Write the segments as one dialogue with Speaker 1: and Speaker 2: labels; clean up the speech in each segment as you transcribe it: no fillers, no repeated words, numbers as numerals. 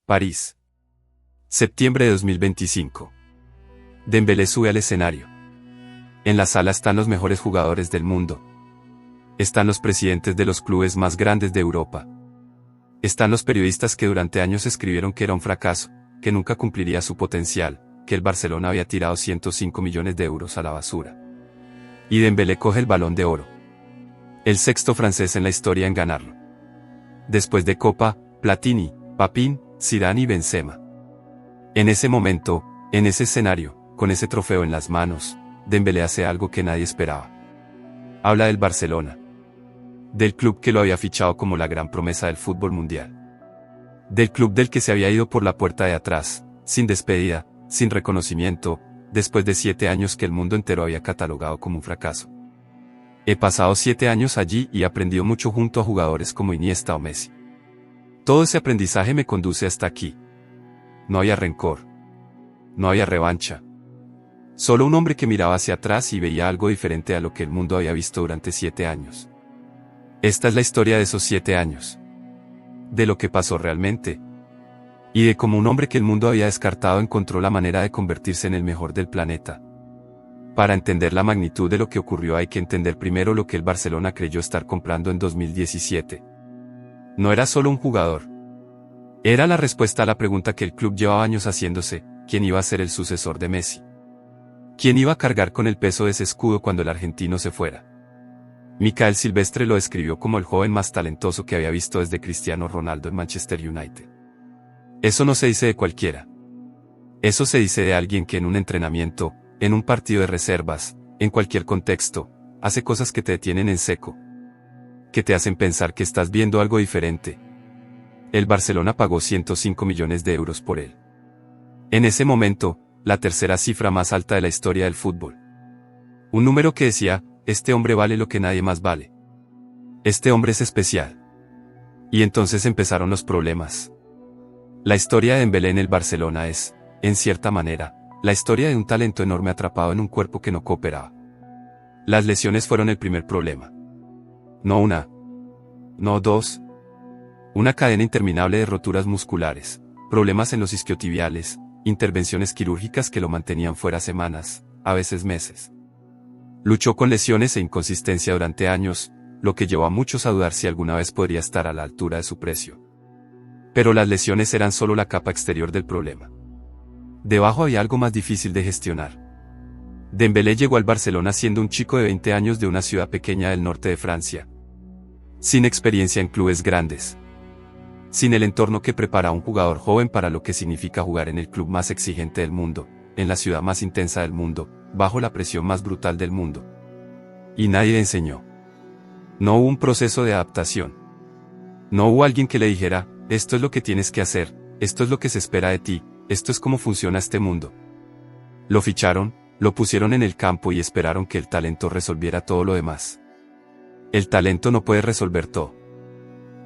Speaker 1: París. Septiembre de 2025. Dembélé sube al escenario. En la sala están los mejores jugadores del mundo. Están los presidentes de los clubes más grandes de Europa. Están los periodistas que durante años escribieron que era un fracaso, que nunca cumpliría su potencial, que el Barcelona había tirado 105 millones de euros a la basura. Y Dembélé coge el Balón de Oro. El sexto francés en la historia en ganarlo. Después de Copa, Platini, Papin, Zidane y Benzema. En ese momento, en ese escenario, con ese trofeo en las manos, Dembélé hace algo que nadie esperaba. Habla del Barcelona. Del club que lo había fichado como la gran promesa del fútbol mundial. Del club del que se había ido por la puerta de atrás, sin despedida, sin reconocimiento, después de 7 años que el mundo entero había catalogado como un fracaso. He pasado 7 años allí y he aprendido mucho junto a jugadores como Iniesta o Messi. Todo ese aprendizaje me conduce hasta aquí. No había rencor. No había revancha. Solo un hombre que miraba hacia atrás y veía algo diferente a lo que el mundo había visto durante 7 años. Esta es la historia de esos 7 años. De lo que pasó realmente. Y de cómo un hombre que el mundo había descartado encontró la manera de convertirse en el mejor del planeta. Para entender la magnitud de lo que ocurrió hay que entender primero lo que el Barcelona creyó estar comprando en 2017. No era solo un jugador. Era la respuesta a la pregunta que el club llevaba años haciéndose: ¿quién iba a ser el sucesor de Messi? ¿Quién iba a cargar con el peso de ese escudo cuando el argentino se fuera? Michael Silvestre lo describió como el joven más talentoso que había visto desde Cristiano Ronaldo en Manchester United. Eso no se dice de cualquiera. Eso se dice de alguien que en un entrenamiento, en un partido de reservas, en cualquier contexto, hace cosas que te detienen en seco. Que te hacen pensar que estás viendo algo diferente. El Barcelona pagó 105 millones de euros por él. En ese momento, la tercera cifra más alta de la historia del fútbol. Un número que decía: este hombre vale lo que nadie más vale. Este hombre es especial. Y entonces empezaron los problemas. La historia de Dembélé en el Barcelona es, en cierta manera, la historia de un talento enorme atrapado en un cuerpo que no cooperaba. Las lesiones fueron el primer problema. No una. No dos. Una cadena interminable de roturas musculares, problemas en los isquiotibiales, intervenciones quirúrgicas que lo mantenían fuera semanas, a veces meses. Luchó con lesiones e inconsistencia durante años, lo que llevó a muchos a dudar si alguna vez podría estar a la altura de su precio. Pero las lesiones eran solo la capa exterior del problema. Debajo había algo más difícil de gestionar. Dembélé llegó al Barcelona siendo un chico de 20 años de una ciudad pequeña del norte de Francia. Sin experiencia en clubes grandes. Sin el entorno que prepara a un jugador joven para lo que significa jugar en el club más exigente del mundo, en la ciudad más intensa del mundo, bajo la presión más brutal del mundo. Y nadie le enseñó. No hubo un proceso de adaptación. No hubo alguien que le dijera: esto es lo que tienes que hacer, esto es lo que se espera de ti, esto es cómo funciona este mundo. Lo ficharon, lo pusieron en el campo y esperaron que el talento resolviera todo lo demás. El talento no puede resolver todo.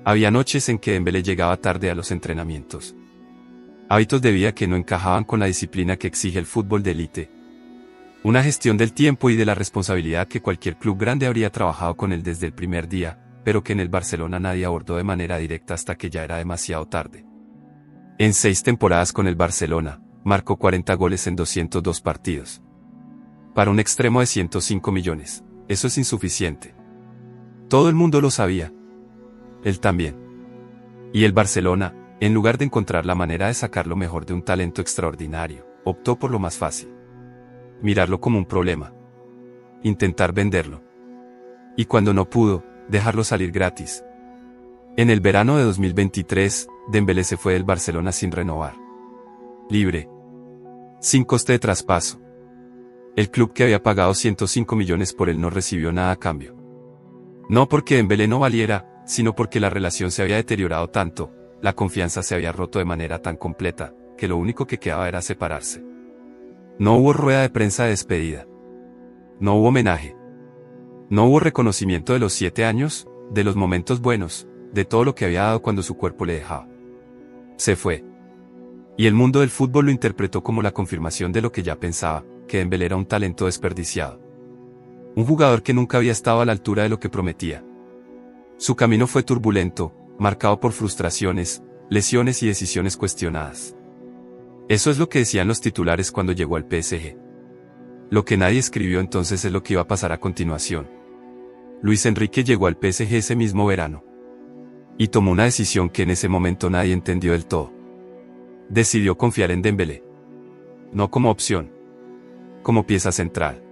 Speaker 1: Había noches en que Dembélé llegaba tarde a los entrenamientos. Hábitos de vida que no encajaban con la disciplina que exige el fútbol de élite. Una gestión del tiempo y de la responsabilidad que cualquier club grande habría trabajado con él desde el primer día, pero que en el Barcelona nadie abordó de manera directa hasta que ya era demasiado tarde. En 6 temporadas con el Barcelona, marcó 40 goles en 202 partidos. Para un extremo de 105 millones, eso es insuficiente. Todo el mundo lo sabía. Él también. Y el Barcelona, en lugar de encontrar la manera de sacar lo mejor de un talento extraordinario, optó por lo más fácil. Mirarlo como un problema. Intentar venderlo. Y cuando no pudo, dejarlo salir gratis. En el verano de 2023, Dembélé se fue del Barcelona sin renovar. Libre. Sin coste de traspaso. El club que había pagado 105 millones por él no recibió nada a cambio. No porque Dembélé no valiera, sino porque la relación se había deteriorado tanto, la confianza se había roto de manera tan completa, que lo único que quedaba era separarse. No hubo rueda de prensa de despedida. No hubo homenaje. No hubo reconocimiento de los 7 años, de los momentos buenos, de todo lo que había dado cuando su cuerpo le dejaba. Se fue. Y el mundo del fútbol lo interpretó como la confirmación de lo que ya pensaba, que Dembélé era un talento desperdiciado. Un jugador que nunca había estado a la altura de lo que prometía. Su camino fue turbulento, marcado por frustraciones, lesiones y decisiones cuestionadas. Eso es lo que decían los titulares cuando llegó al PSG. Lo que nadie escribió entonces es lo que iba a pasar a continuación. Luis Enrique llegó al PSG ese mismo verano. Y tomó una decisión que en ese momento nadie entendió del todo. Decidió confiar en Dembélé. No como opción. Como pieza central.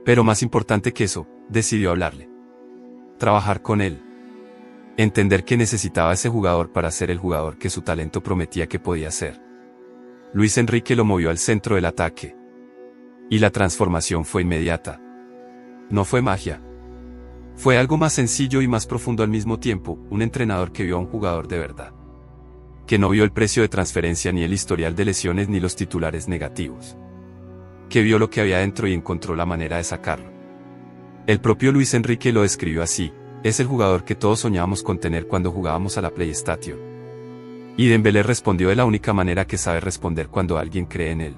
Speaker 1: Pero más importante que eso, decidió hablarle. Trabajar con él. Entender que necesitaba ese jugador para ser el jugador que su talento prometía que podía ser. Luis Enrique lo movió al centro del ataque. Y la transformación fue inmediata. No fue magia. Fue algo más sencillo y más profundo al mismo tiempo, un entrenador que vio a un jugador de verdad. Que no vio el precio de transferencia ni el historial de lesiones ni los titulares negativos. Que vio lo que había dentro y encontró la manera de sacarlo. El propio Luis Enrique lo describió así: es el jugador que todos soñábamos con tener cuando jugábamos a la PlayStation. Y Dembélé respondió de la única manera que sabe responder cuando alguien cree en él.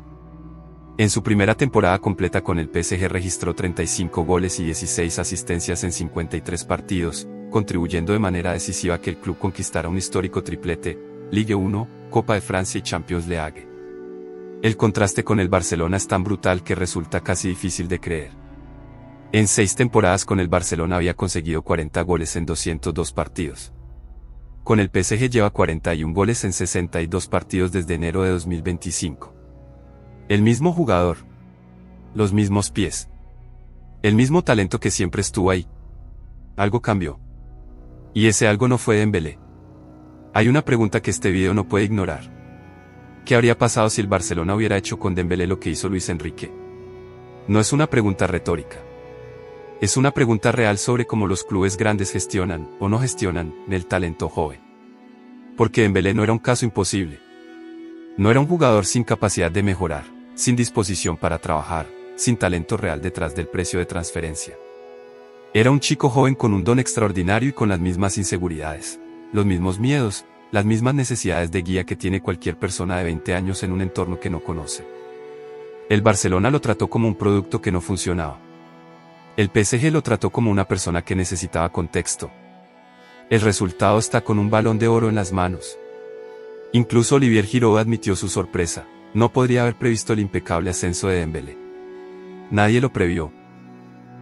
Speaker 1: En su primera temporada completa con el PSG registró 35 goles y 16 asistencias en 53 partidos, contribuyendo de manera decisiva a que el club conquistara un histórico triplete, Ligue 1, Copa de Francia y Champions League. El contraste con el Barcelona es tan brutal que resulta casi difícil de creer. En 6 temporadas con el Barcelona había conseguido 40 goles en 202 partidos. Con el PSG lleva 41 goles en 62 partidos desde enero de 2025. El mismo jugador. Los mismos pies. El mismo talento que siempre estuvo ahí. Algo cambió. Y ese algo no fue Dembélé. Hay una pregunta que este video no puede ignorar. ¿Qué habría pasado si el Barcelona hubiera hecho con Dembélé lo que hizo Luis Enrique? No es una pregunta retórica. Es una pregunta real sobre cómo los clubes grandes gestionan, o no gestionan, el talento joven. Porque Dembélé no era un caso imposible. No era un jugador sin capacidad de mejorar, sin disposición para trabajar, sin talento real detrás del precio de transferencia. Era un chico joven con un don extraordinario y con las mismas inseguridades, los mismos miedos, las mismas necesidades de guía que tiene cualquier persona de 20 años en un entorno que no conoce. El Barcelona lo trató como un producto que no funcionaba. El PSG lo trató como una persona que necesitaba contexto. El resultado está con un Balón de Oro en las manos. Incluso Olivier Giroud admitió su sorpresa: no podría haber previsto el impecable ascenso de Dembélé. Nadie lo previó.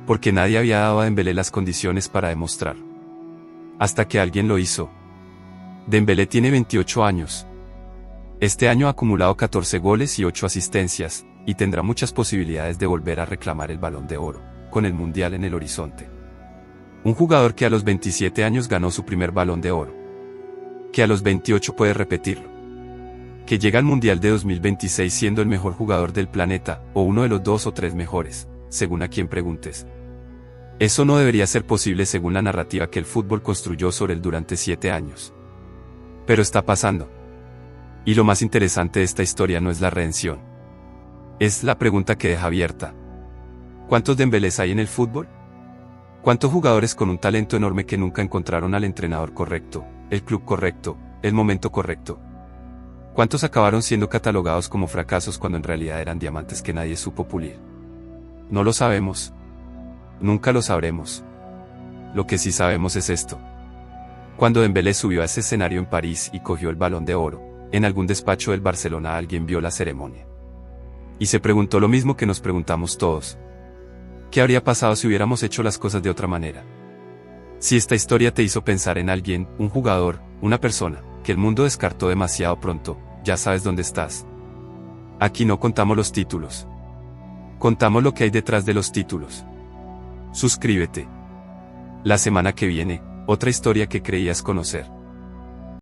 Speaker 1: Porque nadie había dado a Dembélé las condiciones para demostrar. Hasta que alguien lo hizo. Dembélé tiene 28 años. Este año ha acumulado 14 goles y 8 asistencias, y tendrá muchas posibilidades de volver a reclamar el Balón de Oro, con el Mundial en el horizonte. Un jugador que a los 27 años ganó su primer Balón de Oro. Que a los 28 puede repetirlo. Que llega al Mundial de 2026 siendo el mejor jugador del planeta, o uno de los 2 o 3 mejores, según a quien preguntes. Eso no debería ser posible según la narrativa que el fútbol construyó sobre él durante 7 años. Pero está pasando. Y lo más interesante de esta historia no es la redención. Es la pregunta que deja abierta. ¿Cuántos Dembélés hay en el fútbol? ¿Cuántos jugadores con un talento enorme que nunca encontraron al entrenador correcto, el club correcto, el momento correcto? ¿Cuántos acabaron siendo catalogados como fracasos cuando en realidad eran diamantes que nadie supo pulir? No lo sabemos. Nunca lo sabremos. Lo que sí sabemos es esto. Cuando Dembélé subió a ese escenario en París y cogió el Balón de Oro, en algún despacho del Barcelona alguien vio la ceremonia. Y se preguntó lo mismo que nos preguntamos todos. ¿Qué habría pasado si hubiéramos hecho las cosas de otra manera? Si esta historia te hizo pensar en alguien, un jugador, una persona, que el mundo descartó demasiado pronto, ya sabes dónde estás. Aquí no contamos los títulos. Contamos lo que hay detrás de los títulos. Suscríbete. La semana que viene, otra historia que creías conocer.